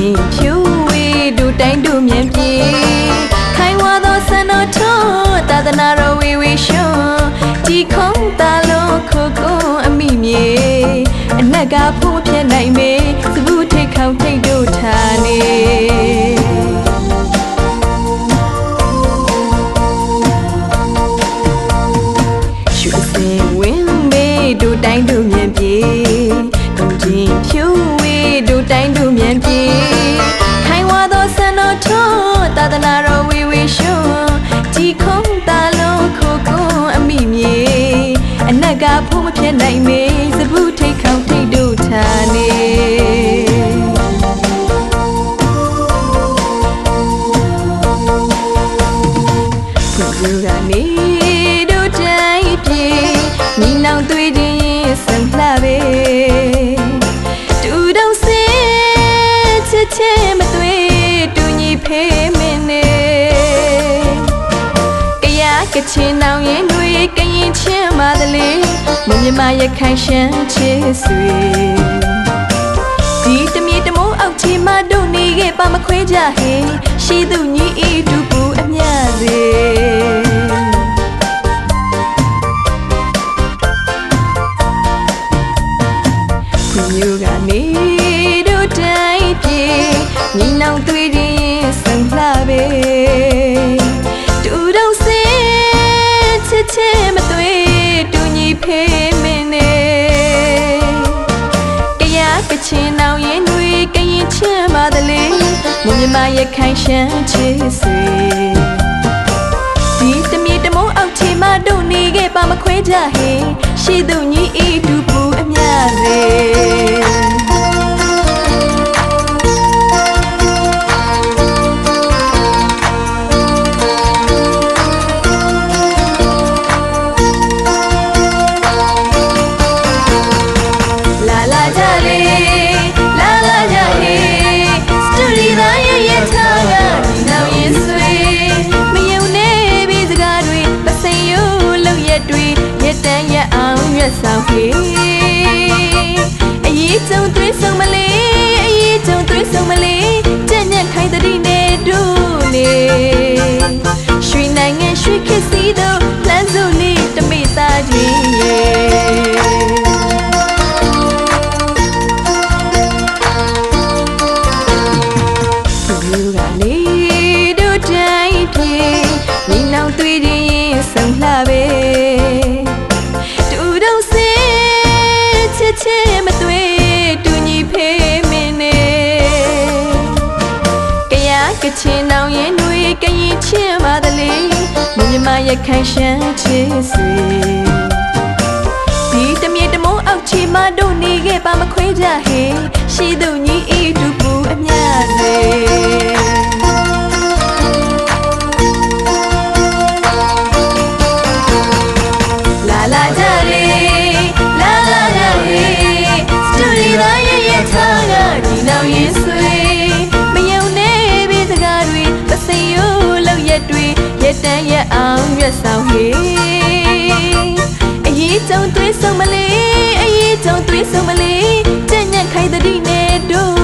ချင်းဖြူဝေတို့တိုင်းတို့မြန်ပြေခိုင်ဝါသောဆန္ဒထုံးသာသနာတော်ဝေဝေရှုံးကြည်ခုံးတာလုံးခုကုန်းအမိမြေအနက်ကဖို့မဖြစ်နိုင်မေသဘူးထိတ်ခေါင်ထိတ်တို့ထားနေရှုစင်ဝင်းမေတို့တိုင်းတို့မြန်ပြေတုံချင်းဖြူဝေတို့တိုင်းတို့မြန်ပြေခိုင်ဝါသောဆန္ဒထုံးသာသနာတော်ဝေဝေရှုံးကြည်ခုံးတာလုံးခုကုန်းအမိမြေအနက်ကဖို့မဖြစ်နိုင်မေသဘူးထိတ်ခေါင်ထိတ်တို့ထားနေသူကနေတို့တိုင်းပြေညီနောင်တွေ့ခြင်းဆန်လှပဲတူတုံးစင်ချစ်ချင်းမတွေ့တူညီဖေးမင်းနေကချင်နောင်ရင်တွေကရင်ချင်းမသလေမမြမရခိုင်ရှမ်းချစ်ဆွေဒီတမြေတမိုးအောက်ချီမတို့နေခဲ့ပါမခွဲကြဟေရှိသူညီဤတူပူအမြစေခွန်ယူကနေတို့တိုင်းပြေညီနောင်တွေ့ရင်ဆန်လှပဲတူတော့စချစ်ချင်းမတွေ့တူညီဖေးမင်းနေကချင်နောင်ရင်တွေကရင်ချင်းပါသလေမမြမရခိုင်ရှမ်းချစ်ဆွေဒီတမြေတမိုးအောက်ချီမတို့နေခဲ့ပါမခွဲကြဟေရှိသူညီဤတူပူအမြစေဆောင်ဟေးအရေးကြုံသွေးဆုံမလေးအရေးကြုံသွေးဆုံမလေးကြက်ညက်ခိုင်တတိနဲ့တို့နေရွှေနိုင်ငံရွှေခေတ်စီတို့လမ်းစုလေးတမိသားကြီးလူကနေတို့တိုင်းပြေညီနောင်တွေ့ရင်ဆုံလှပဲချစ်မတွေ့တူညီဖေးမင်းနေကချင်နောင်ရင်တွေကရင်ချင်းပါသလေမမြမရခိုင်ရှမ်းချစ်ဆွေဒီတမြေတမိုးအောက်ချီမတို့နေခဲ့ပါမခွဲကြဟေရှိသူညီဤတူပူအမြစေလာလာကြလေလာလာကြလေစတူဒီသားရဲ့ထားကဒီနောက်ရင်ဆွေမယုံနေပြီစကားတွေပစိယိုးလောက်ရက်တွေရက်တန်းရက်အောင်ရွက်ဆောင်ဟေအရေးကြုံသွေးဆုံမလေးအရေးကြုံသွေးဆုံမလေးကြက်ညက်ခိုင်တတိနဲ့တို့